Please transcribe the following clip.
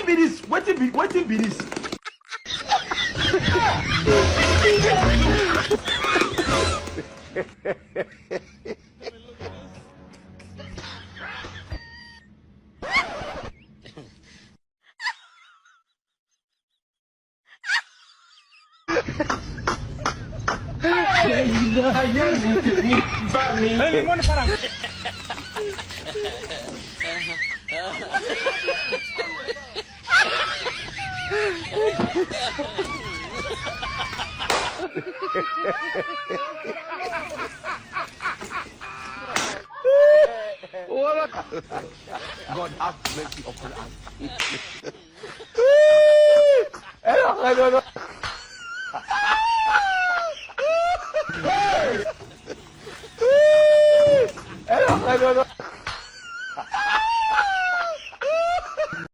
be this? Wetin be this? God have mercy upon us. Ano? Ano?